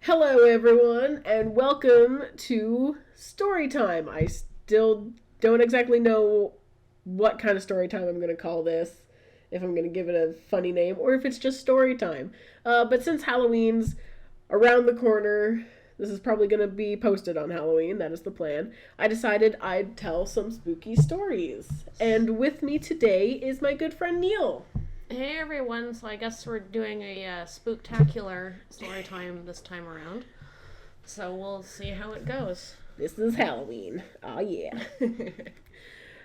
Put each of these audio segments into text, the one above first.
Hello, everyone, and welcome to Story Time. I still don't exactly know what kind of story time I'm going to call this, if I'm going to give it a funny name, or if it's just story time. But since Halloween's around the corner, this is probably going to be posted on Halloween, that is the plan. I decided I'd tell some spooky stories. And with me today is my good friend Neil. Hey everyone, so I guess we're doing a spooktacular story time this time around. So we'll see how it goes. This is Halloween. Oh, yeah.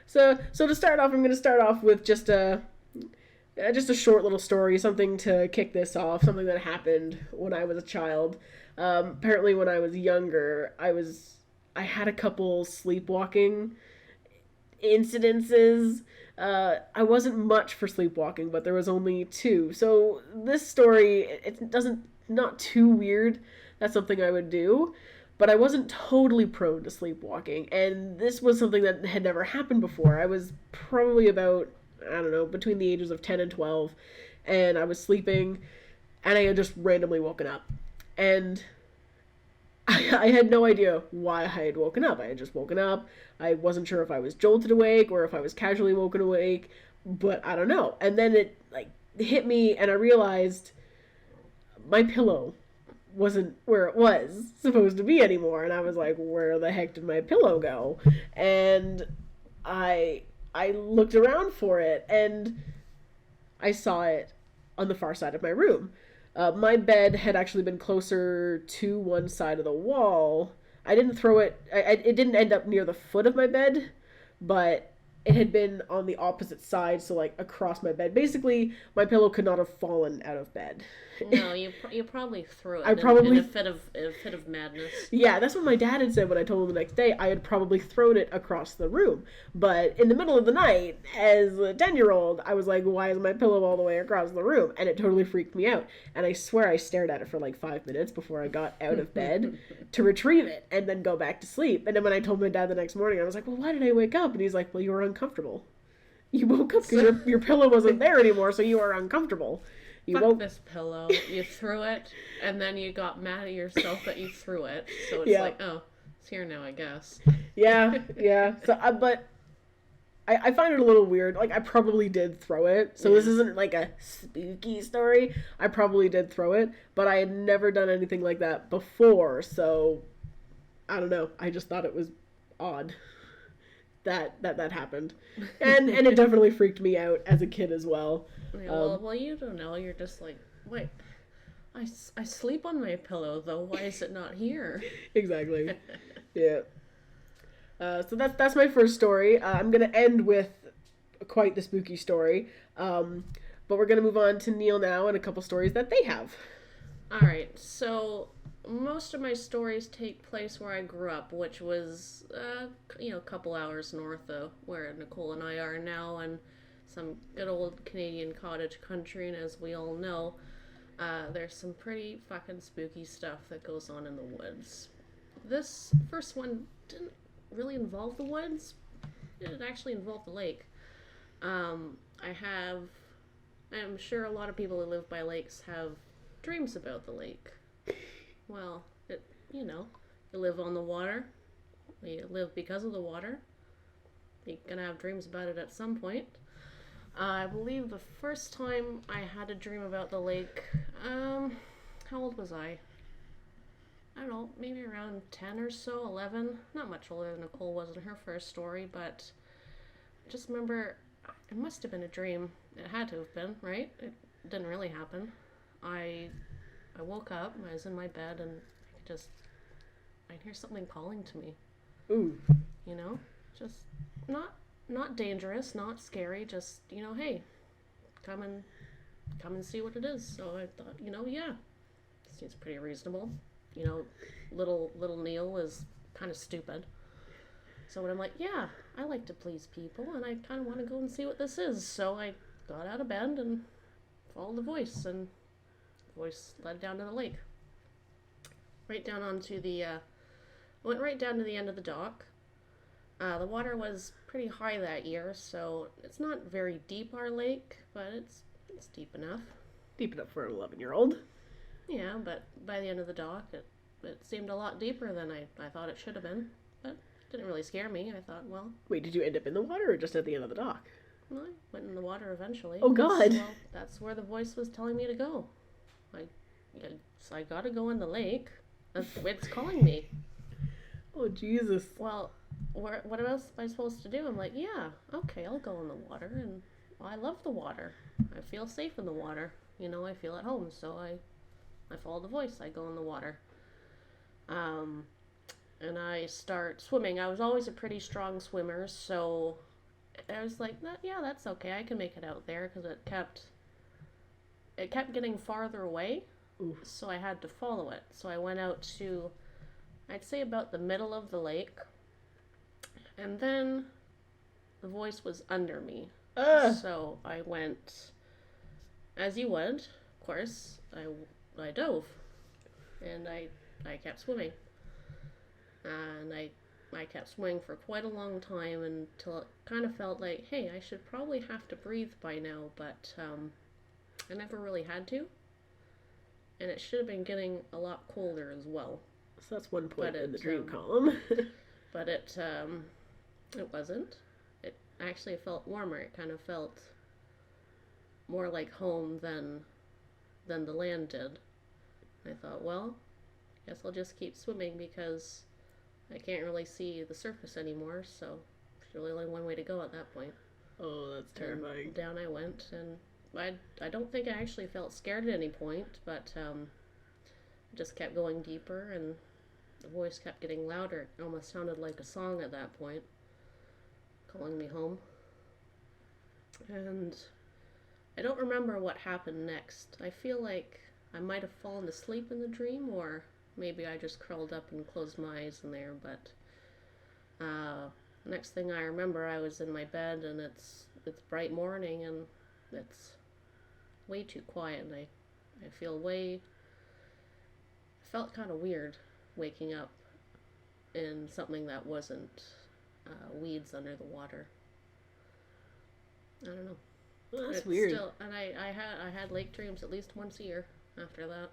So to start off, I'm going to start off with just a short little story, something to kick this off, something that happened when I was a child. Apparently, when I was younger, I had a couple sleepwalking incidences. I wasn't much for sleepwalking, but there was only two. So this story, it doesn't not too weird. That's something I would do, but I wasn't totally prone to sleepwalking, and this was something that had never happened before. I was probably about, I don't know, between the ages of 10 and 12, and I was sleeping, and I had just randomly woken up. And I had no idea why I had woken up. I had just woken up. I wasn't sure if I was jolted awake or if I was casually woken awake, but I don't know. And then it like hit me, and I realized my pillow wasn't where it was supposed to be anymore. And I was like, where the heck did my pillow go? And I looked around for it, and I saw it on the far side of my room. My bed had actually been closer to one side of the wall. I didn't throw it. It didn't end up near the foot of my bed, but it had been on the opposite side, so like across my bed. Basically, my pillow could not have fallen out of bed. No, you probably threw I it in probably a fit of madness. Yeah, that's what my dad had said when I told him the next day. I had probably thrown it across the room. But in the middle of the night, as a 10-year-old, I was like, why is my pillow all the way across the room? And it totally freaked me out. And I swear I stared at it for like 5 minutes before I got out of bed to retrieve it and then go back to sleep. And then when I told my dad the next morning, I was like, well, why did I wake up? And he's like, well, you were uncomfortable. You woke up because your pillow wasn't there anymore, so you were uncomfortable. You Fuck woke. this pillow. You threw it, and then you got mad at yourself that you threw it. So it's Yeah. like, oh, it's here now, I guess. Yeah, yeah. So, but I find it a little weird. Like, I probably did throw it. So this isn't like a spooky story. I probably did throw it, but I had never done anything like that before. So I don't know. I just thought it was odd that happened, and it definitely freaked me out as a kid as well. Yeah, well, you don't know. You're just like, wait, I sleep on my pillow though. Why is it not here? Exactly. Yeah. So that's my first story. I'm gonna end with quite the spooky story, but we're gonna move on to Neil now and a couple stories that they have. All right, so most of my stories take place where I grew up, which was a couple hours north of where Nicole and I are now, and some good old Canadian cottage country. And as we all know, there's some pretty fucking spooky stuff that goes on in the woods. This first one didn't really involve the woods; it actually involved the lake. I have, I'm sure a lot of people who live by lakes have dreams about the lake. Well, you live on the water, you live because of the water. You're gonna have dreams about it at some point. I believe the first time I had a dream about the lake, how old was I? I don't know, maybe around 10 or so, 11. Not much older than Nicole was in her first story, but I just remember it must have been a dream. It had to have been, right? It didn't really happen. I I woke up, I was in my bed, and I'd hear something calling to me. Ooh. You know, just not not dangerous, not scary. Just hey, come and come and see what it is. So I thought, yeah, seems pretty reasonable. You know, little Neil was kind of stupid. So when I'm like, yeah, I like to please people, and I kind of want to go and see what this is. So I got out of bed and followed the voice, and the voice led down to the lake, right down onto the went right down to the end of the dock. The water was pretty high that year, so it's not very deep, our lake, but it's deep enough. Deep enough for an 11-year-old. Yeah, but by the end of the dock, it seemed a lot deeper than I thought it should have been. But it didn't really scare me. I thought, well, Wait, did you end up in the water or just at the end of the dock? well, I went in the water eventually. Oh, God. Well, that's where the voice was telling me to go. I, I gotta go in the lake. It's calling me. Oh, Jesus. Well, what else am I supposed to do? I'm like, yeah, okay, I'll go in the water, and well, I love the water. I feel safe in the water. I feel at home, so I follow the voice. I go in the water. And I start swimming. I was always a pretty strong swimmer, so I was like, yeah, that's okay. I can make it out there because it kept getting farther away. Oof. So I had to follow it. So I went out to, I'd say about the middle of the lake, and then the voice was under me. So I went, as you would, of course. I dove, and I kept swimming, and I kept swimming for quite a long time until it kind of felt like, hey, I should probably have to breathe by now, but I never really had to, and it should have been getting a lot colder as well. So that's one point in the dream column. But it wasn't. It actually felt warmer. It kind of felt more like home than the land did. I thought, well, I guess I'll just keep swimming because I can't really see the surface anymore, so there's really only one way to go at that point. Oh, that's terrifying. And down I went, and I don't think I actually felt scared at any point, but I just kept going deeper, and the voice kept getting louder. It almost sounded like a song at that point, calling me home. And I don't remember what happened next. I feel like I might have fallen asleep in the dream, or maybe I just curled up and closed my eyes in there, but next thing I remember, I was in my bed, and it's bright morning, and it's way too quiet, and I felt kind of weird waking up in something that wasn't weeds under the water. I don't know. Well, that's It's weird. Still, and I had lake dreams at least once a year after that.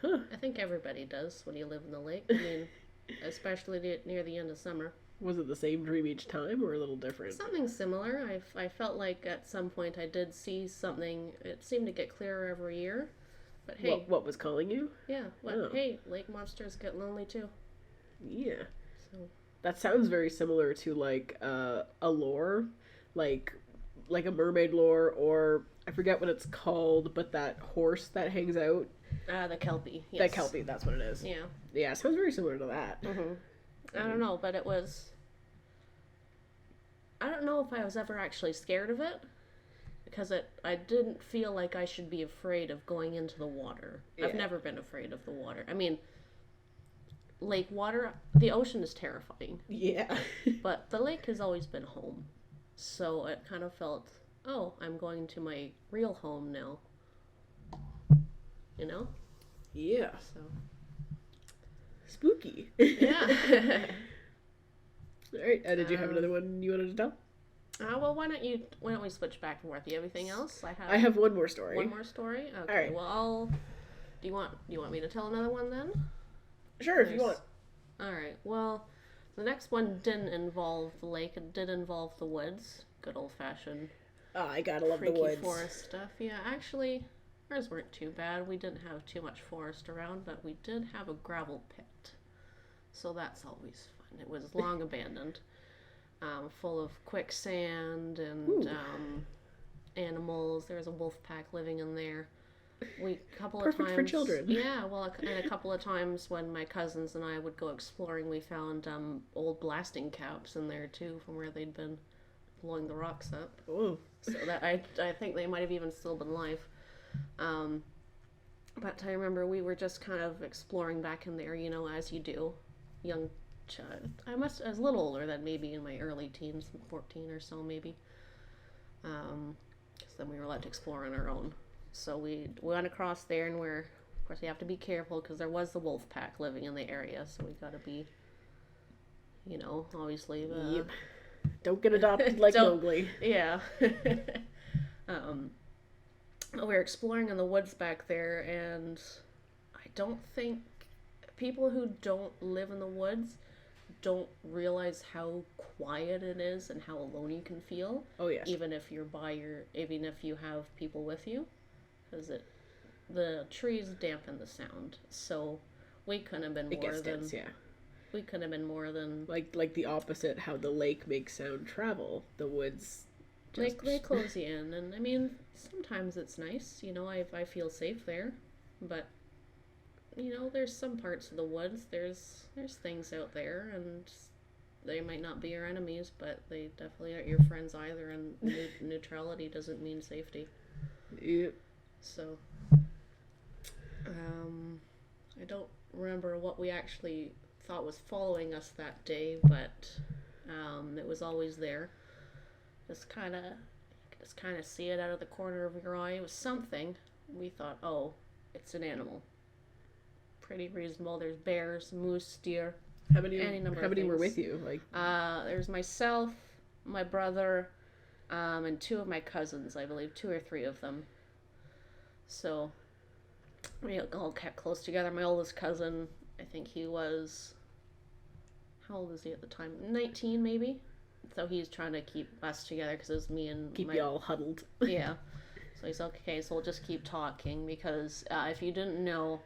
Huh. I think everybody does when you live in the lake. I mean, especially near the end of summer. Was it the same dream each time or a little different? Something similar. I felt like at some point I did see something. It seemed to get clearer every year. But hey, What was calling you? yeah. Oh. Hey, lake monsters get lonely too. Yeah. So That sounds very similar to like a lore, like a mermaid lore, or I forget what it's called, but that horse that hangs out. the Kelpie. Yes. That Kelpie, that's what it is. Yeah. Yeah, it sounds very similar to that. I don't know, but it was. I don't know if I was ever actually scared of it, because I didn't feel like I should be afraid of going into the water. Yeah. I've never been afraid of the water. I mean, lake water, the ocean is terrifying, Yeah. but the lake has always been home. So it kind of felt, oh, I'm going to my real home now. You know? Yeah. So. Spooky. Yeah. Alright, did you have another one you wanted to tell? Well, why don't we switch back and forth? Do you have anything else? I have one more story. One more story? Okay. All right. Well, do you want me to tell another one then? Sure, if you want. All right. Well, the next one didn't involve the lake. It did involve the woods. Good old-fashioned Oh, I gotta love the freaky woods. forest stuff. Yeah, actually, ours weren't too bad. We didn't have too much forest around, but we did have a gravel pit. So that's always fun. It was long abandoned. Full of quicksand and animals. There was a wolf pack living in there. Perfect for children. Yeah, well, and a couple of times when my cousins and I would go exploring, we found old blasting caps in there too, from where they'd been blowing the rocks up. Oh. So that I think they might have even still been alive. But I remember we were just kind of exploring back in there, as you do, young child. I was a little older than maybe in my early teens, 14 or so maybe. Because then we were allowed to explore on our own. So we went across there, and of course you have to be careful because there was the wolf pack living in the area. So we got to be, obviously. Yep. Don't get adopted like Mowgli. Yeah. We were exploring in the woods back there, and I don't think people who don't live in the woods don't realize how quiet it is and how alone you can feel. Oh yes. Even if even if you have people with you, because the trees dampen the sound. So we couldn't have been It more gets than dense, yeah. we couldn't have been more than Like the opposite, how the lake makes sound travel. The woods they close you in, and I mean sometimes it's nice. I feel safe there, but there's some parts of the woods. There's things out there, and they might not be your enemies, but they definitely aren't your friends either. And neutrality doesn't mean safety. Yep. So, I don't remember what we actually thought was following us that day, but it was always there. Just kind of see it out of the corner of your eye. It was something. We thought, oh, it's an animal. Pretty reasonable. There's bears, moose, deer. How many were with you? There's myself, my brother, and two of my cousins, I believe, 2 or 3 of them. So we all kept close together. My oldest cousin, I think he was, how old was he at the time? 19 maybe. So he's trying to keep us together because it was me and keep you all huddled. Yeah. So he's okay. So we'll just keep talking because if you didn't know.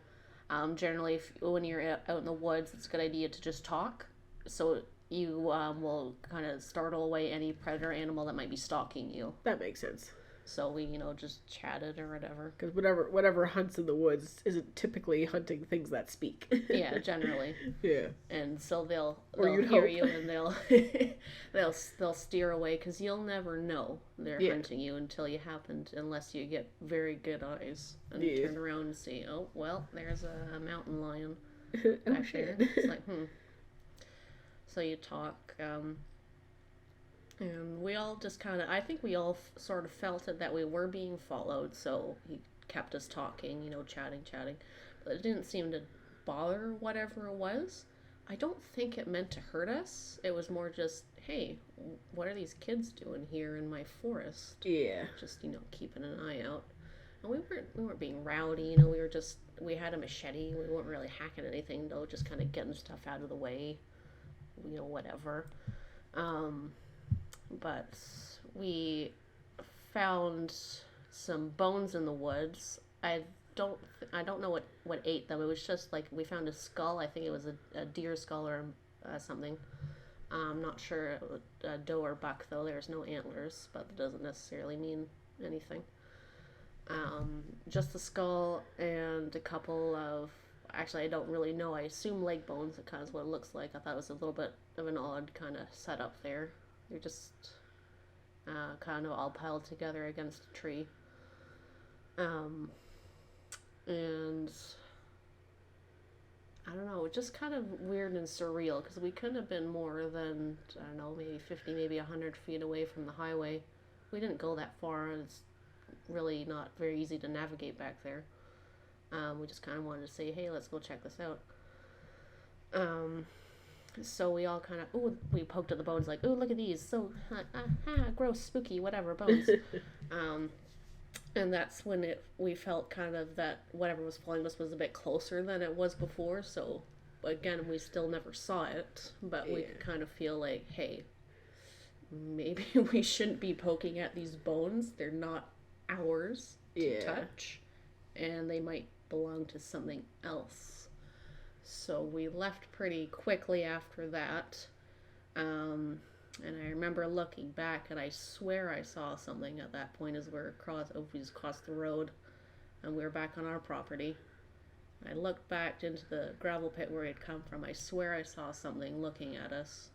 Generally, when you're out in the woods, it's a good idea to just talk. So you will kind of startle away any predator animal that might be stalking you. That makes sense. So we, just chatted or whatever. Because whatever hunts in the woods isn't typically hunting things that speak. Yeah, generally. Yeah. And so they'll hear hope. You and they'll steer away because you'll never know they're hunting you until you happen unless you get very good eyes and turn around and see, oh well, there's a mountain lion back there. It's like So you talk. And we all just I think we all sort of felt it that we were being followed, so he kept us talking, chatting. But it didn't seem to bother whatever it was. I don't think it meant to hurt us. It was more just, hey, what are these kids doing here in my forest? Yeah. Just, keeping an eye out. And we weren't being rowdy, we had a machete. We weren't really hacking anything, though, just kind of getting stuff out of the way, whatever. But we found some bones in the woods. I don't know what ate them. It was just like we found a skull. I think it was a deer skull or something. I'm not sure, a doe or buck though. There's no antlers, but that doesn't necessarily mean anything. Just the skull and a couple of, actually I don't really know. I assume leg bones. It kind of is what it looks like. I thought it was a little bit of an odd kind of setup there. They're just kind of all piled together against a tree. And I don't know, just kind of weird and surreal because we couldn't have been more than, I don't know, maybe 50, maybe 100 feet away from the highway. We didn't go that far, and it's really not very easy to navigate back there. We just kind of wanted to say, hey, let's go check this out. So we all kind of, we poked at the bones like, look at these, so, gross, spooky, whatever, bones. And that's when we felt kind of that whatever was following us was a bit closer than it was before, so, again, we still never saw it, but we could kind of feel like, hey, maybe we shouldn't be poking at these bones, they're not ours to touch, and they might belong to something else. So we left pretty quickly after that. And I remember looking back, and I swear I saw something at that point as we crossed the road, and we were back on our property. I looked back into the gravel pit where we had come from. I swear I saw something looking at us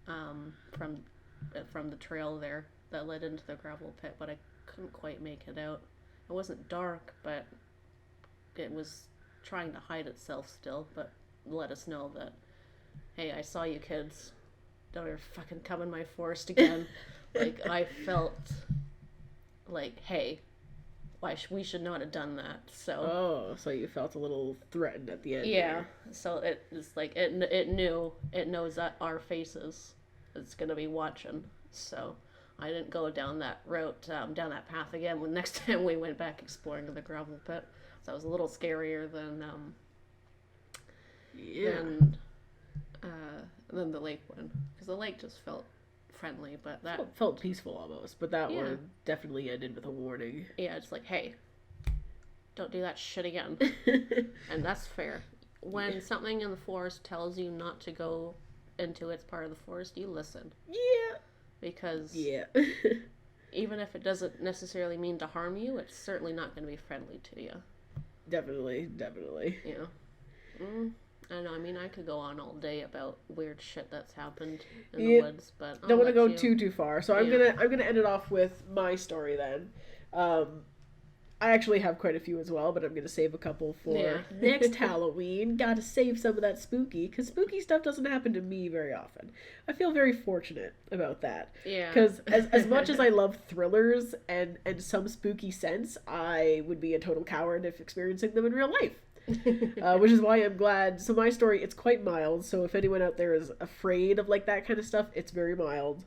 from the trail there that led into the gravel pit, but I couldn't quite make it out. It wasn't dark, but it was trying to hide itself still, but let us know that, hey, I saw you kids. Don't ever fucking come in my forest again. Like, I felt like, hey, we should not have done that. So. So you felt a little threatened at the end. Yeah. There. So it's like it knows that our faces. It's gonna be watching. So I didn't go down that route, down that path again. When next time we went back exploring the gravel pit. that was a little scarier than Yeah. than the lake one, because the lake just felt friendly, but that Felt peaceful almost, but that Yeah. one definitely ended with a warning. yeah, it's like, hey, don't do that shit again. And that's fair. When something in the forest tells you not to go into its part of the forest, you listen, Yeah. because Yeah. even if it doesn't necessarily mean to harm you, it's certainly not going to be friendly to you. Definitely. You know. I don't know. I mean, I could go on all day about weird shit that's happened in the woods, but Don't want to go you. too far. So I'm gonna end it off with my story then. I actually have quite a few as well, but I'm gonna save a couple for next Halloween. Gotta save some of that spooky, because spooky stuff doesn't happen to me very often. I feel very fortunate about that. Yeah. Because as much as I love thrillers and some spooky sense, I would be a total coward if experiencing them in real life. Which is why I'm glad. So my story, it's quite mild. So if anyone out there is afraid of like that kind of stuff, it's very mild.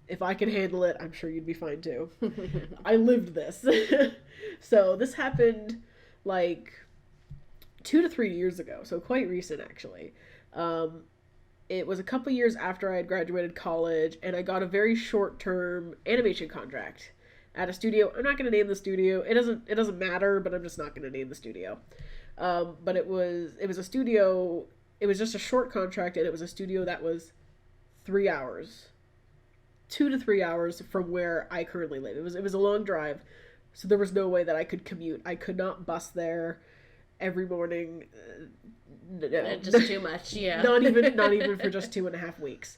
If I can handle it, I'm sure you'd be fine too. I lived this. So this happened like 2 to 3 years ago. So quite recent actually. It was a couple years after I had graduated college, and I got a very short-term animation contract at a studio. I'm not going to name the studio. It doesn't matter, but I'm just not going to name the studio. But it was a studio. It was just a short contract, and it was a studio that was 3 hours, 2 to 3 hours from where I currently live. It was a long drive, so there was no way that I could commute. I could not bus there every morning. No. Just too much. Yeah. not even for just 2.5 weeks.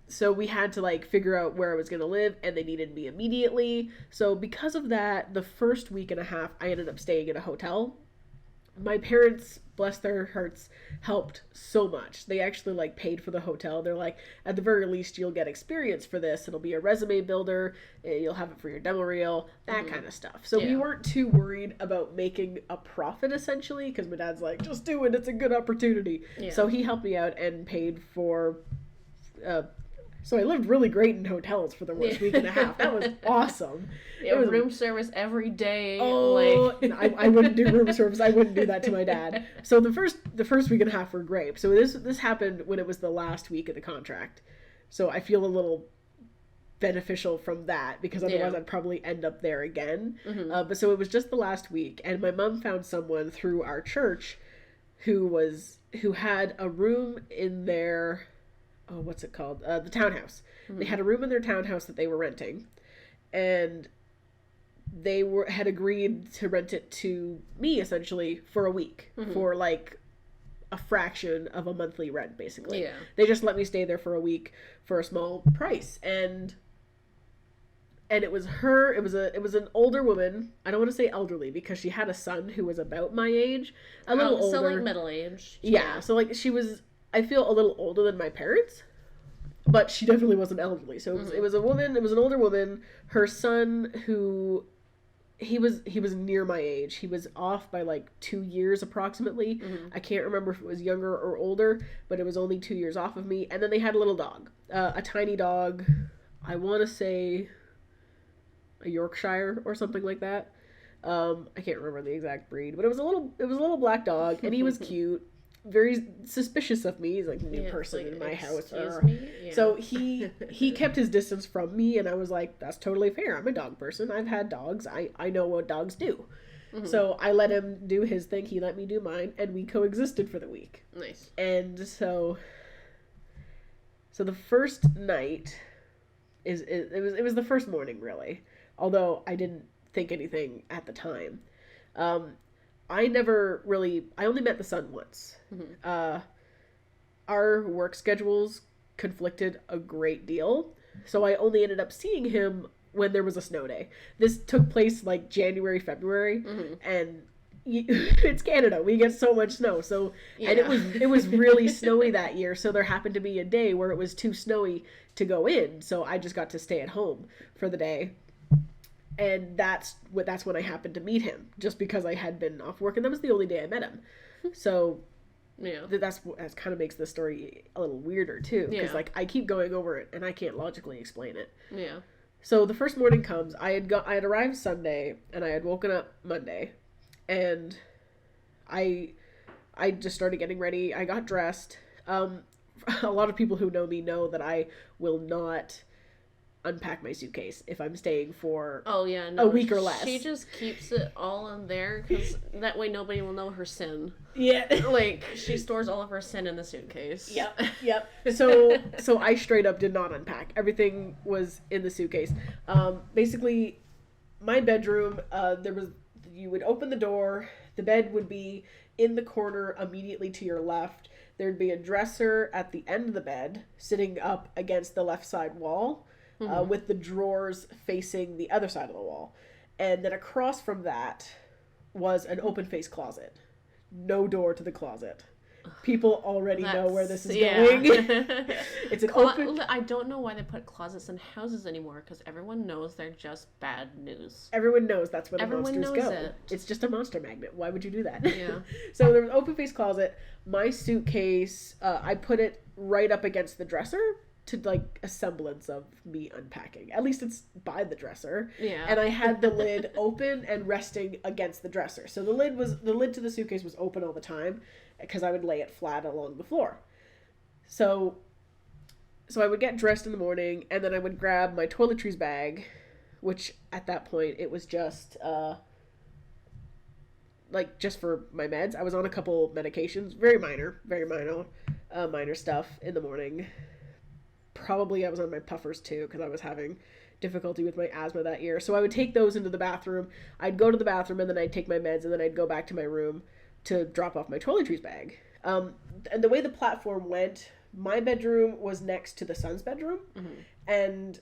So we had to like figure out where I was going to live, and they needed me immediately. So because of that, the first week and a half, I ended up staying in a hotel. My parents, bless their hearts, helped so much. They actually like paid for the hotel. They're like, at the very least, you'll get experience for this. It'll be a resume builder. You'll have it for your demo reel, that kind of stuff. So we weren't too worried about making a profit essentially, because my dad's like, just do it. It's a good opportunity. Yeah. So he helped me out and paid for. So I lived really great in hotels for the first week and a half. That was awesome. Yeah, it was room service every day. Oh, like... I wouldn't do room service. I wouldn't do that to my dad. So the first week and a half were great. So this happened when it was the last week of the contract. So I feel a little beneficial from that, because otherwise I'd probably end up there again. Mm-hmm. But so it was just the last week, and my mom found someone through our church who had a room in their... Oh, what's it called? The townhouse. Mm-hmm. They had a room in their townhouse that they were renting, and they had agreed to rent it to me essentially for a week, for like a fraction of a monthly rent, basically. Yeah. They just let me stay there for a week for a small price, and it was her. It was an older woman. I don't want to say elderly, because she had a son who was about my age, a little older. So like middle age. Yeah. So like she was. I feel a little older than my parents, but she definitely wasn't elderly. So it was a woman. It was an older woman. Her son, who he was near my age. He was off by like 2 years approximately. I can't remember if it was younger or older, but it was only 2 years off of me. And then they had a little dog, a tiny dog. I want to say a Yorkshire or something like that. I can't remember the exact breed, but it was a little black dog, and he was cute. Very suspicious of me. He's like a new person in my house. Yeah. So he kept his distance from me, and I was like, that's totally fair. I'm a dog person. I've had dogs. I know what dogs do. Mm-hmm. So I let him do his thing. He let me do mine, and we coexisted for the week. Nice. And so the first night it was the first morning, really. Although I didn't think anything at the time. I only met the son once. Mm-hmm. Our work schedules conflicted a great deal, so I only ended up seeing him when there was a snow day. This took place like January, February, and it's Canada. We get so much snow. So, and it was really snowy that year. So there happened to be a day where it was too snowy to go in. So I just got to stay at home for the day. And that's when I happened to meet him, just because I had been off work, and that was the only day I met him. So that's kind of makes this story a little weirder too, because like I keep going over it and I can't logically explain it. So the first morning comes. I had arrived Sunday, and I had woken up Monday, and I just started getting ready. I got dressed. A lot of people who know me know that I will not unpack my suitcase if I'm staying for a week or less. She just keeps it all in there because that way nobody will know her sin. Yeah. Like, she stores all of her sin in the suitcase. Yep. So I straight up did not unpack. Everything was in the suitcase. Basically, my bedroom, you would open the door, the bed would be in the corner immediately to your left. There'd be a dresser at the end of the bed, sitting up against the left side wall, with the drawers facing the other side of the wall. And then across from that was an open face closet. No door to the closet. People already know where this is going. It's an open... I don't know why they put closets in houses anymore, because everyone knows they're just bad news. Everyone knows that's where the monsters go. It's just a monster magnet. Why would you do that? Yeah. So there was an open face closet. My suitcase, I put it right up against the dresser to, like, a semblance of me unpacking. At least it's by the dresser. Yeah. And I had the lid open and resting against the dresser. So the lid to the suitcase was open all the time, because I would lay it flat along the floor. So I would get dressed in the morning, and then I would grab my toiletries bag, which at that point it was just just for my meds. I was on a couple medications, very minor stuff in the morning. Probably I was on my puffers too, because I was having difficulty with my asthma that year. So I would take those into the bathroom. I'd go to the bathroom, and then I'd take my meds, and then I'd go back to my room to drop off my toiletries bag. And the way the platform went, my bedroom was next to the son's bedroom. Mm-hmm. And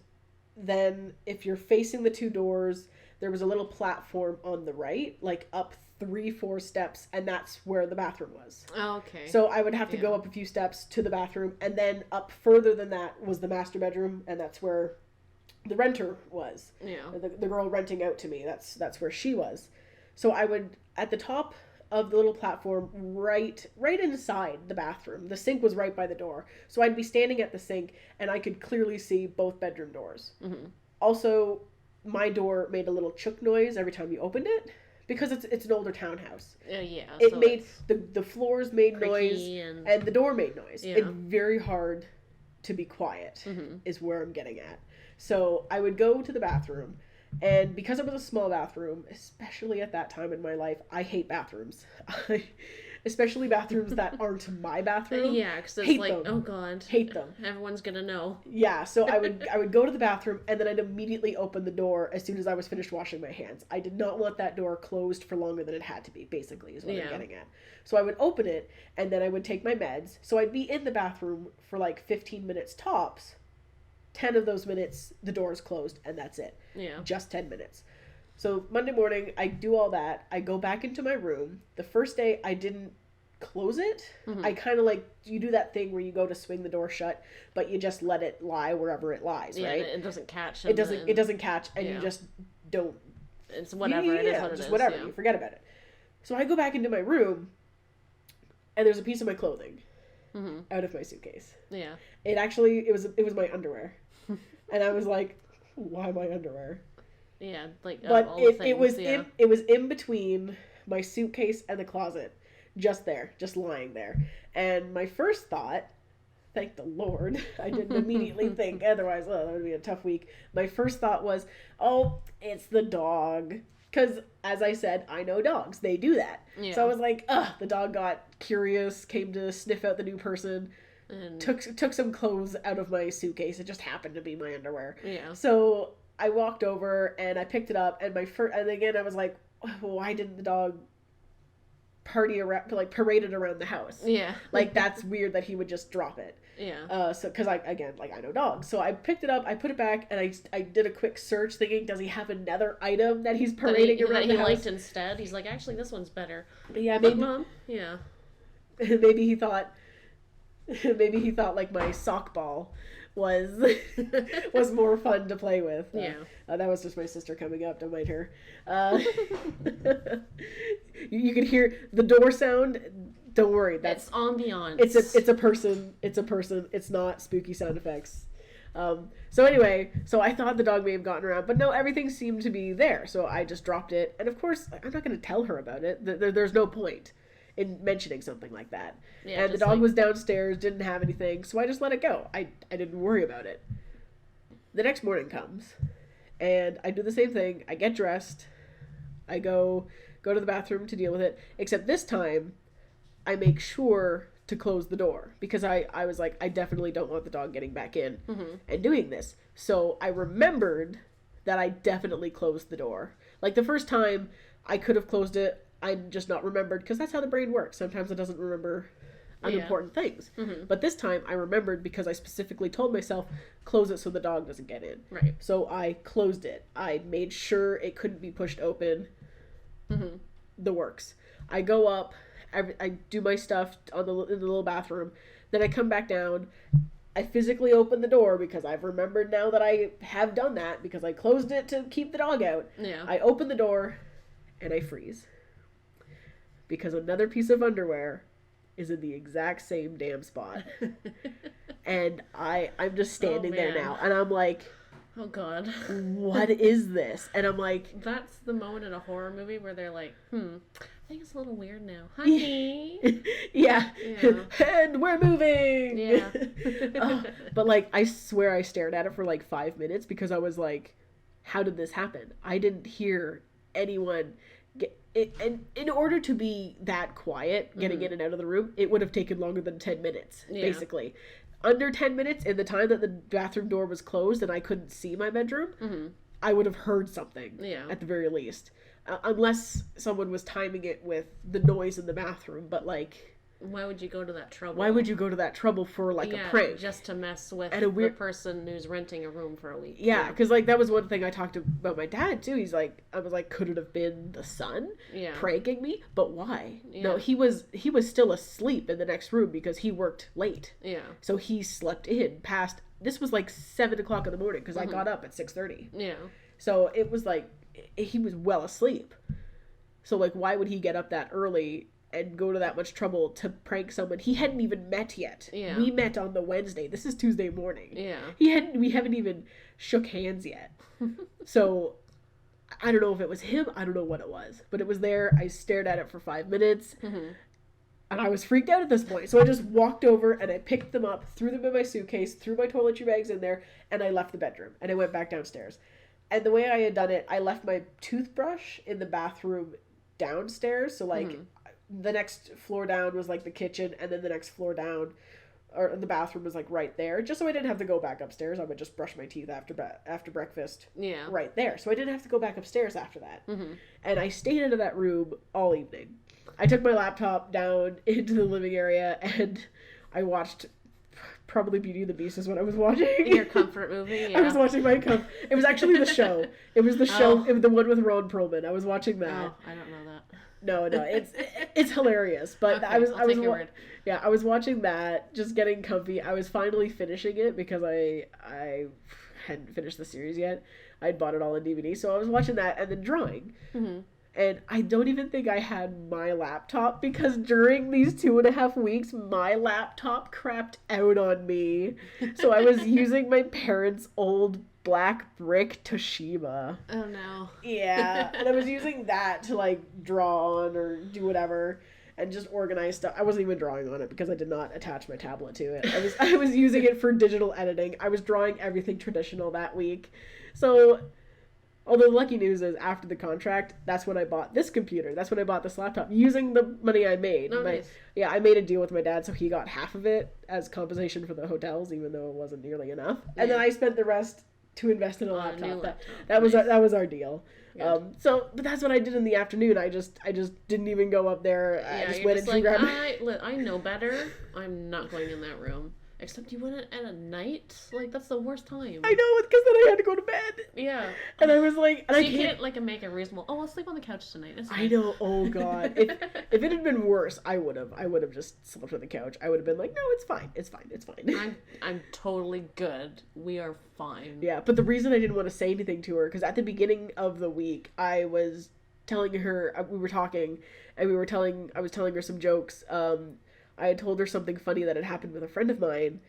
then if you're facing the two doors, there was a little platform on the right, like up 3-4 steps, and that's where the bathroom was. Oh, okay. So I would have to go up a few steps to the bathroom, and then up further than that was the master bedroom, and that's where the renter was. Yeah. The girl renting out to me, that's where she was. So I would, at the top of the little platform, right inside the bathroom, the sink was right by the door. So I'd be standing at the sink, and I could clearly see both bedroom doors. Mm-hmm. Also, my door made a little chook noise every time you opened it, because it's an older townhouse. Yeah. It made the floors made noise and the door made noise. Yeah. It's very hard to be quiet, is where I'm getting at. So I would go to the bathroom, and because it was a small bathroom, especially at that time in my life, I hate bathrooms. Especially bathrooms that aren't my bathroom. Yeah, because it's hate like, them. oh god, hate them. Everyone's gonna know. Yeah, so I would go to the bathroom, and then I'd immediately open the door as soon as I was finished washing my hands. I did not want that door closed for longer than it had to be, basically, is what I'm getting at. So I would open it, and then I would take my meds. So I'd be in the bathroom for like 15 minutes tops. 10 of those minutes, the door is closed, and that's it. Yeah. Just 10 minutes. So Monday morning, I do all that. I go back into my room. The first day, I didn't close it. Mm-hmm. I kind of you do that thing where you go to swing the door shut, but you just let it lie wherever it lies, right? Yeah, it doesn't catch. It doesn't catch, and you just don't. It's whatever. It is what it just is. Whatever. Yeah. You forget about it. So I go back into my room, and there's a piece of my clothing out of my suitcase. Yeah. It was my underwear, and I was like, why my underwear? Yeah, but all the things, it was in between my suitcase and the closet, just lying there. And my first thought, thank the Lord, I didn't immediately think, otherwise, that would be a tough week. My first thought was, oh, it's the dog. Because, as I said, I know dogs. They do that. Yeah. So I was like, the dog got curious, came to sniff out the new person, and took some clothes out of my suitcase. It just happened to be my underwear. Yeah. So I walked over, and I picked it up, and and again, I was like, why didn't the dog paraded around the house? Yeah. That's weird that he would just drop it. Yeah. So, because I know dogs. So I picked it up, I put it back, and I did a quick search thinking, does he have another item that he's parading around the house? That he liked instead? He's like, actually, this one's better. Yeah, maybe. Mom? Yeah. Maybe he thought like my sock ball was more fun to play with. Yeah. That was just my sister coming up, don't mind her. You could hear the door sound. Don't worry, it's ambiance. It's a person. It's not spooky sound effects. So anyway, so I thought the dog may have gotten around, but no, everything seemed to be there. So I just dropped it. And of course, I'm not going to tell her about it. There's no point in mentioning something like that. Yeah, and the dog was downstairs, didn't have anything, so I just let it go. I didn't worry about it. The next morning comes, and I do the same thing. I get dressed. I go to the bathroom to deal with it, except this time I make sure to close the door because I was like, I definitely don't want the dog getting back in and doing this. So I remembered that I definitely closed the door. Like the first time I could have closed it, I just not remembered because that's how the brain works. Sometimes it doesn't remember unimportant things. But this time I remembered because I specifically told myself, close it so the dog doesn't get in. Right. So I closed it. I made sure it couldn't be pushed open. The works. I go up, I do my stuff in the little bathroom, then I come back down. I physically open the door because I've remembered now that I have done that because I closed it to keep the dog out. Yeah. I open the door and I freeze. Because another piece of underwear is in the exact same damn spot. And I'm just standing there now and I'm like, oh god. What is this? And I'm like, that's the moment in a horror movie where they're like, I think it's a little weird now. Honey. yeah. And we're moving. Yeah. But like, I swear I stared at it for like 5 minutes because I was like, how did this happen? I didn't hear anyone get it. And in order to be that quiet, getting in and out of the room, it would have taken longer than 10 minutes, basically. Under 10 minutes, in the time that the bathroom door was closed and I couldn't see my bedroom, I would have heard something, at the very least. Unless someone was timing it with the noise in the bathroom, but like... Why would you go to that trouble? Why would you go to that trouble for like a prank? Just to mess with the person who's renting a room for a week. Yeah, because like that was one thing I talked about my dad too. He's like, I was like, could it have been the son pranking me? But why? Yeah. No, he was still asleep in the next room because he worked late. Yeah. So he slept in past. This was like 7 o'clock in the morning because I got up at 6:30. Yeah. So it was like he was well asleep. So like, why would he get up that early and go to that much trouble to prank someone he hadn't even met yet? Yeah. We met on the Wednesday. This is Tuesday morning. Yeah. We haven't even shook hands yet. So I don't know if it was him. I don't know what it was. But it was there. I stared at it for 5 minutes. And I was freaked out at this point. So I just walked over and I picked them up, threw them in my suitcase, threw my toiletry bags in there, and I left the bedroom. And I went back downstairs. And the way I had done it, I left my toothbrush in the bathroom downstairs. So like... The next floor down was like the kitchen, and then the next floor down, or the bathroom was like right there. Just so I didn't have to go back upstairs. I would just brush my teeth after breakfast. Yeah. Right there. So I didn't have to go back upstairs after that. And I stayed into that room all evening. I took my laptop down into the living area, and I watched. Probably Beauty and the Beast is what I was watching. Your comfort movie. Yeah. I was watching It was actually the show. It was the show. It was the one with Ron Perlman. I was watching that. Oh, I don't know that. No, it's hilarious. But okay, I was word. Yeah, I was watching that, just getting comfy. I was finally finishing it because I hadn't finished the series yet. I'd bought it all on DVD, so I was watching that and then drawing. And I don't even think I had my laptop because during these 2.5 weeks, my laptop crapped out on me. So I was using my parents' old black brick Toshiba. Oh no. Yeah, and I was using that to like draw on or do whatever and just organize stuff. I wasn't even drawing on it because I did not attach my tablet to it. I was using it for digital editing. I was drawing everything traditional that week. So... Although the lucky news is after the contract, that's when I bought this computer. That's when I bought this laptop using the money I made. Oh, nice. Yeah, I made a deal with my dad, so he got half of it as compensation for the hotels, even though it wasn't nearly enough. And then I spent the rest to invest in a laptop. That was our deal. But that's what I did in the afternoon. I just didn't even go up there. I just went and grabbed. I know better. I'm not going in that room. Except you went at a night? Like, that's the worst time. I know, because then I had to go to bed. Yeah. And I was like... And so I you can't, like, make a reasonable... Oh, I'll sleep on the couch tonight. It's I know, oh god. If it had been worse, I would have just slept on the couch. I would have been like, no, it's fine. It's fine. I'm totally good. We are fine. Yeah, but the reason I didn't want to say anything to her, because at the beginning of the week, I was telling her... We were talking, and I was telling her some jokes, I had told her something funny that had happened with a friend of mine,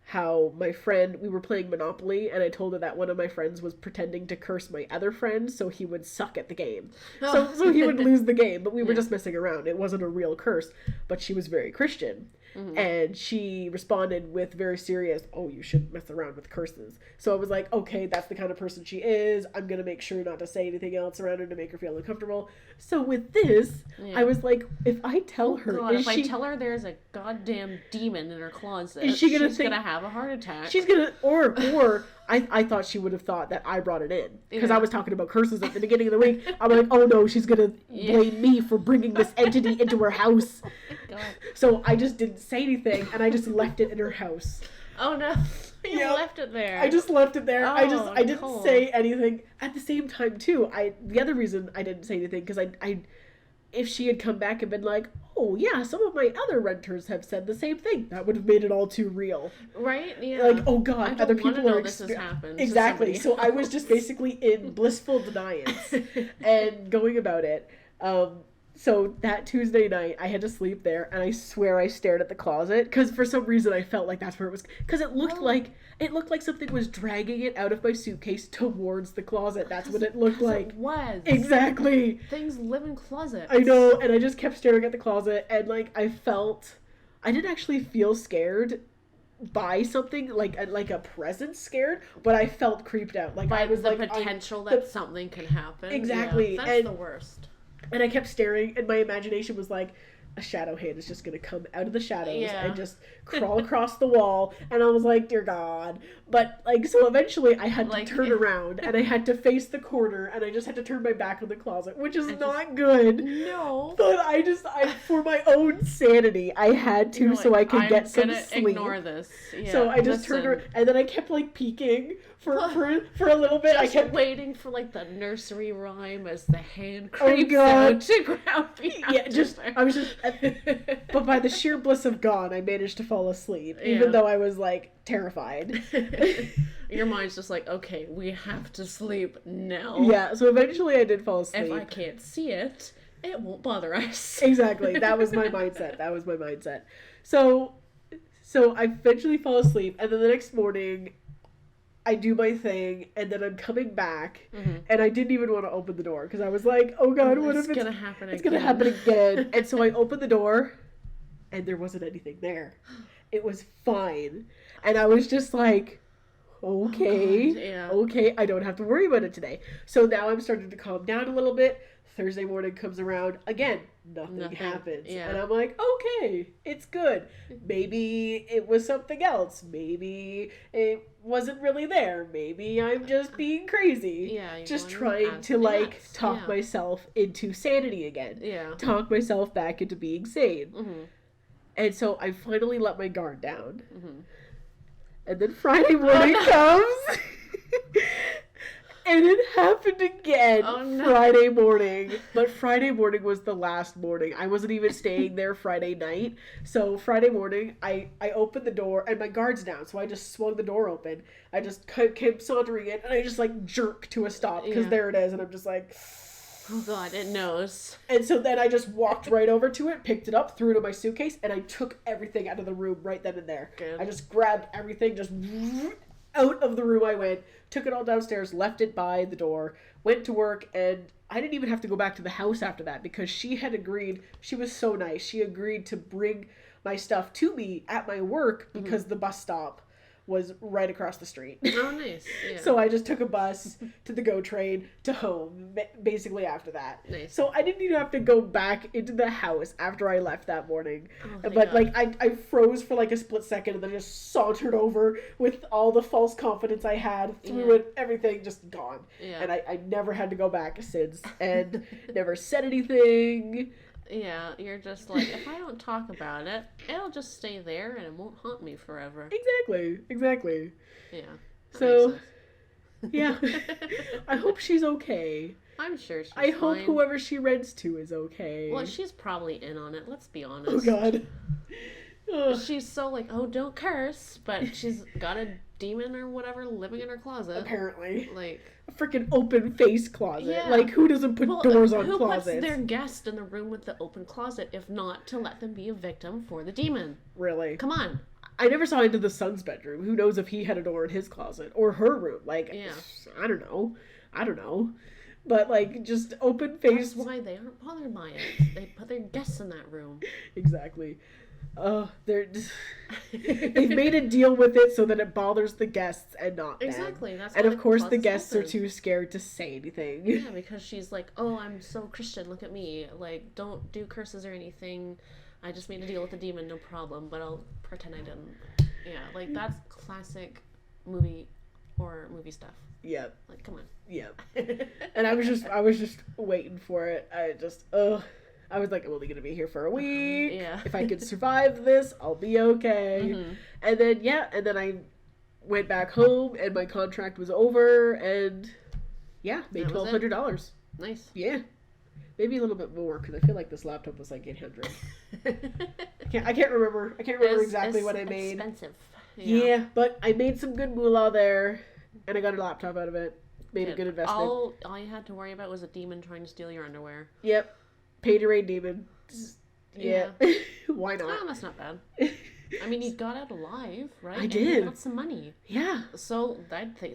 how we were playing Monopoly, and I told her that one of my friends was pretending to curse my other friend so he would suck at the game. So he would lose the game, but we were just messing around. It wasn't a real curse, but she was very Christian. Mm-hmm. And she responded with very serious, "Oh, you shouldn't mess around with curses." So I was like, okay, that's the kind of person she is. I'm going to make sure not to say anything else around her to make her feel uncomfortable. So with this, I was like, if I tell her... God, if I tell her there's a goddamn demon in her closet, she's gonna have a heart attack. She's gonna... Or I thought she would have thought that I brought it in. Because I was talking about curses at the beginning of the week. I'm like, oh no, she's gonna blame me for bringing this entity into her house. God. So I just didn't say anything, and I just left it in her house. Oh no. You left it there. I just left it there. I didn't say anything. At the same time, too, the other reason I didn't say anything, because I if she had come back and been like, oh yeah, some of my other renters have said the same thing, that would have made it all too real. Right? Yeah. Like, oh god, other people are... this has happened. Exactly. So I was just basically in blissful denial and going about it. So that Tuesday night, I had to sleep there, and I swear I stared at the closet, because for some reason I felt like that's where it was, because it looked like something was dragging it out of my suitcase towards the closet. That's what it looked like. It was. Exactly. Things live in closets. I know, and I just kept staring at the closet, and like I didn't actually feel scared by something, like a presence scared, but I felt creeped out. Like by I was the like, potential that something can happen. Exactly. Yeah, that's the worst. And I kept staring, and my imagination was like, a shadow hand is just going to come out of the shadows and just crawl across the wall. And I was like, dear God. But, like, so eventually I had to turn around, and I had to face the corner, and I just had to turn my back on the closet, which is not good. No. But I for my own sanity, I had to, so I could get some sleep. Ignore this. Yeah, so I just turned around, and then I kept, like, peeking for a little bit. Just I kept waiting for, like, the nursery rhyme as the hand creeps out to grab me. Yeah, I was just... But by the sheer bliss of God, I managed to fall asleep, even though I was, like, terrified. Your mind's just like, okay, we have to sleep now. Yeah, so eventually I did fall asleep. If I can't see it, it won't bother us. Exactly. That was my mindset. So I eventually fall asleep, and then the next morning, I do my thing, and then I'm coming back, and I didn't even want to open the door, because I was like, oh God, what if it's gonna happen again? It's gonna happen again. And so I opened the door, and there wasn't anything there. It was fine. And I was just like, okay, okay, I don't have to worry about it today. So now I'm starting to calm down a little bit. Thursday morning comes around, again, nothing happens. Yeah. And I'm like, okay, it's good. Maybe it was something else. Maybe it wasn't really there. Maybe I'm just being crazy. Yeah. Just trying to, like, talk myself into sanity again. Yeah. Talk myself back into being sane. Mm-hmm. And so I finally let my guard down. Mm-hmm. And then Friday morning comes. And it happened again Friday morning. But Friday morning was the last morning. I wasn't even staying there Friday night. So Friday morning, I opened the door, and my guard's down. So I just swung the door open. I just kept sauntering in, and I just, like, jerk to a stop. Because there it is. And I'm just like... Oh God, it knows. And so then I just walked right over to it, picked it up, threw it in my suitcase, and I took everything out of the room right then and there. Good. I just grabbed everything, just out of the room I went, took it all downstairs, left it by the door, went to work, and I didn't even have to go back to the house after that, because she had agreed, she was so nice, she agreed to bring my stuff to me at my work, because the bus stop was right across the street. Oh, nice. Yeah. So I just took a bus to the GO train to home, basically after that. Nice. So I didn't even have to go back into the house after I left that morning. Oh, but, like, I froze for, like, a split second, and then just sauntered over with all the false confidence I had, threw it, everything just gone. Yeah. And I never had to go back since, and never said anything. Yeah, you're just like, if I don't talk about it, it'll just stay there and it won't haunt me forever. Exactly. Yeah. So, yeah. I hope she's okay. I'm sure she's I hope fine. whoever she rents to is okay. Well, she's probably in on it, let's be honest. Oh, God. She's so like, oh, don't curse, but she's got a demon or whatever living in her closet. Apparently. Like... a freaking open face closet. Yeah. Like, who doesn't put doors on who closets? Who puts their guest in the room with the open closet if not to let them be a victim for the demon? Really? Come on. I never saw into the son's bedroom. Who knows if he had a door in his closet or her room? Like, Yeah. I don't know. I don't know. But like, just open face. That's why they aren't bothered by it. They put their guests in that room. Exactly. They're just, they've made a deal with it so that it bothers the guests and not them. Exactly. That's And why of course, the closet's guests are open. too scared to say anything. Yeah, because she's like, oh, I'm so Christian. Look at me. Like, don't do curses or anything. I just made a deal with the demon, no problem. But I'll pretend I didn't. Yeah, like that's classic horror movie stuff. Yep. Like, come on. Yep. And I was just waiting for it. I was like, I'm only gonna be here for a week. Yeah. If I can survive this, I'll be okay. Mm-hmm. And then I went back home, and my contract was over, and yeah, made That was it. $1,200. Nice. Yeah, maybe a little bit more because I feel like this laptop was like $800. I can't remember. I can't remember exactly what I made. Expensive. Yeah, but I made some good moolah there, and I got a laptop out of it. Made a good investment. All you had to worry about was a demon trying to steal your underwear. Yep. Pay-to-raid demon. Yeah. Why Oh, not? that's not bad. I mean, you got out alive, right? I And did. you got some money. Yeah. So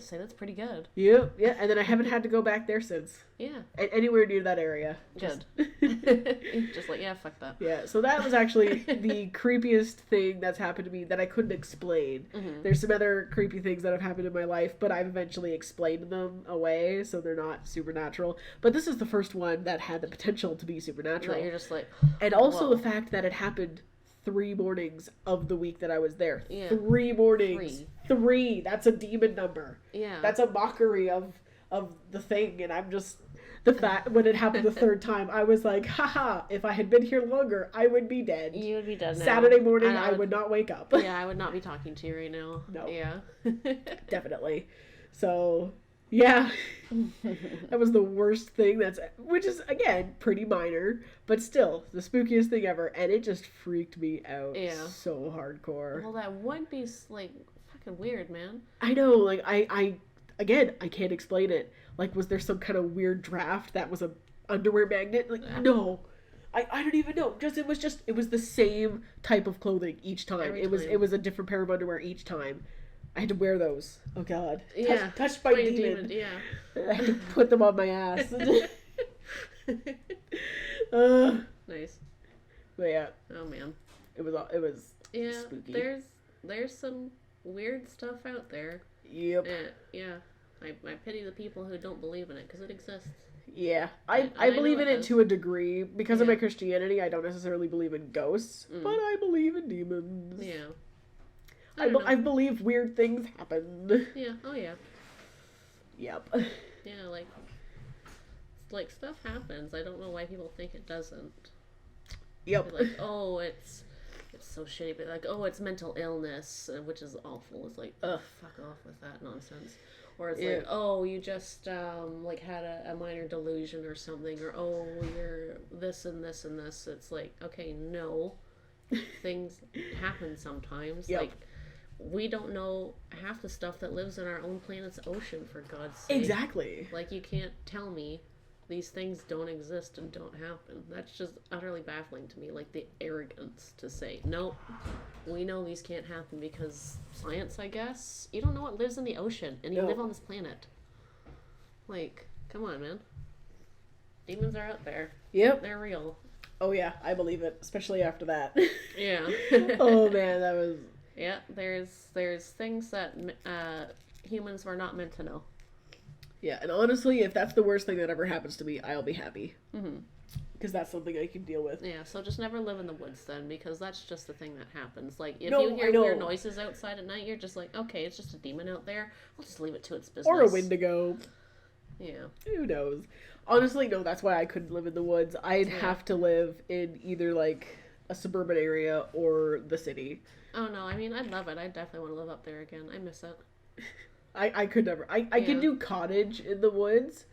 say that's pretty good. Yep. Yeah. And then I haven't had to go back there since. Yeah. Anywhere near that area. Good. Just like, yeah, fuck that. Yeah. So that was actually the creepiest thing that's happened to me that I couldn't explain. Mm-hmm. There's some other creepy things that have happened in my life, but I've eventually explained them away, so they're not supernatural. But this is the first one that had the potential to be supernatural. That you're just like, And also whoa. the fact that it happened 3 mornings of the week that I was there. Yeah. 3 mornings. 3. That's a demon number. Yeah. That's a mockery of the thing, and I'm just the fact when it happened the 3rd time, I was like, haha, if I had been here longer, I would be dead. You would be dead now. Saturday morning, And I would not wake up. Yeah, I would not be talking to you right now. No. Yeah. Definitely. So, yeah. That was the worst thing which is, again, pretty minor, but still, the spookiest thing ever, and it just freaked me out. Yeah. So hardcore. Well, that would be, like, fucking weird, man. I know, like, I can't explain it. Like, was there some kind of weird draft that was a underwear magnet? Like, no. I don't even know. It was the same type of clothing each time. Every It time. was a different pair of underwear each time. I had to wear those. Oh god. Yeah. Touched by By a demon. Yeah. I had to put them on my ass. uh, Nice. but yeah, Oh, man. it was Yeah, spooky. there's some weird stuff out there. Yep. Yeah. I pity the people who don't believe in it, because it exists. Yeah. I I know believe in it it does. to a degree. Because of my Yeah. Christianity, I don't necessarily believe in ghosts, Mm. but I believe in demons. Yeah. I believe weird things happen. Yeah, oh yeah. Yep. Yeah, like stuff happens. I don't know why people think it doesn't. Yep. They're like, oh, it's so shitty, but like, oh, it's mental illness, which is awful. It's like, Ugh. fuck off with that nonsense. Or it's Yeah. like, oh, you just like had a minor delusion or something, or oh, you're this and this and this. It's like, okay, no, things happen sometimes. Yep. Like, we don't know half the stuff that lives in our own planet's ocean, for God's sake. Exactly. Like, you can't tell me these things don't exist and don't happen. That's just utterly baffling to me. Like, the arrogance to say, nope, we know these can't happen because science, I guess. You don't know what lives in the ocean, and you No. live on this planet. Like, come on, man. Demons are out there. Yep. They're real. Oh yeah, I believe it, especially after that. Yeah. Oh man, that was Yeah, there's things that humans were not meant to know. yeah. And honestly, if that's the worst thing that ever happens to me, I'll be happy Hmm. because that's something I can deal with. Yeah, so just never live in the woods then, because that's just the thing that happens. Like, if No, you I hear know. weird noises outside at night, you're just like, okay, it's just a demon out there. I'll just leave it to its business. Or a Wendigo. Yeah. Who knows? Honestly, no, that's why I couldn't live in the woods. I'd Yeah. have to live in either like a suburban area or the city. Oh no, I mean, I'd love it. I definitely want to live up there again. I miss it. I could never. I Yeah. could do cottage in the woods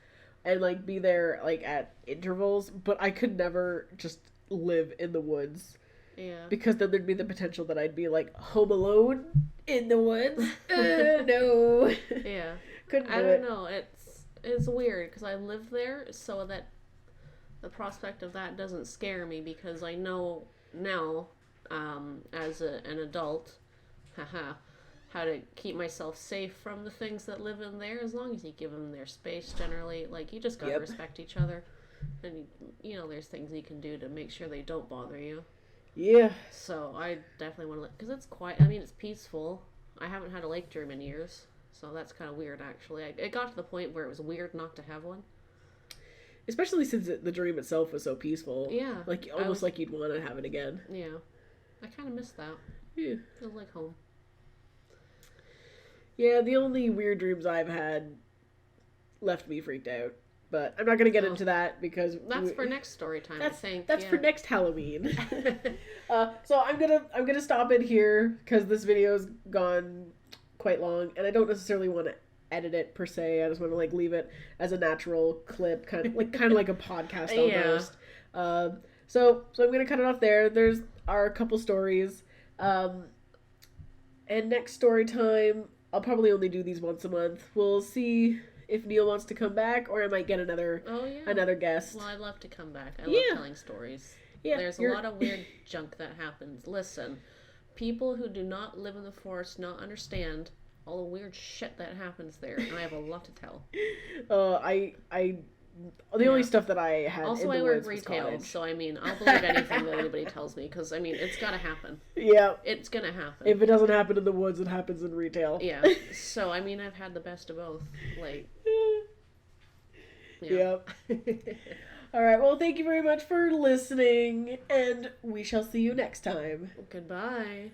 and like be there like at intervals, but I could never just live in the woods Yeah. because then there'd be the potential that I'd be like home alone in the woods. No. Yeah. Couldn't do I it. don't know. It's weird because I live there, so that the prospect of that doesn't scare me, because I know now, as an adult, haha, how to keep myself safe from the things that live in there, as long as you give them their space generally. Like, you just gotta respect each other. And, you know, there's things you can do to make sure they don't bother you. Yeah. So I definitely want to, because it's quiet. I mean, it's peaceful. I haven't had a lake dream in years. So that's kind of weird, actually. It got to the point where it was weird not to have one. Especially since the dream itself was so peaceful. Yeah. Like, almost like you'd want to have it again. Yeah. I kind of miss that. Yeah. Feels like home. Yeah, the only weird dreams I've had left me freaked out. But I'm not going to get into that because... That's for next story time, I think. That's for next Halloween. So I'm gonna stop it here because this video's gone quite long. And I don't necessarily want to edit it per se. I just want to like leave it as a natural clip, kind of like a podcast almost. Yeah. So I'm gonna cut it off there. There's our couple stories, and next story time I'll probably only do these once a month. We'll see if Neil wants to come back, or I might get another guest. Well, I'd love to come back. I love telling stories. Yeah, there's a lot of weird junk that happens. Listen, people who do not live in the forest not understand all the weird shit that happens there, and I have a lot to tell. The only stuff that I had also, in the I woods work was retail, college. so I mean, I'll believe anything that anybody tells me, because I mean, it's gotta happen. Yeah, it's gonna happen. If it doesn't happen in the woods, it happens in retail. Yeah. So I mean, I've had the best of both. Like. Yeah. All right. Well, thank you very much for listening, and we shall see you next time. Goodbye.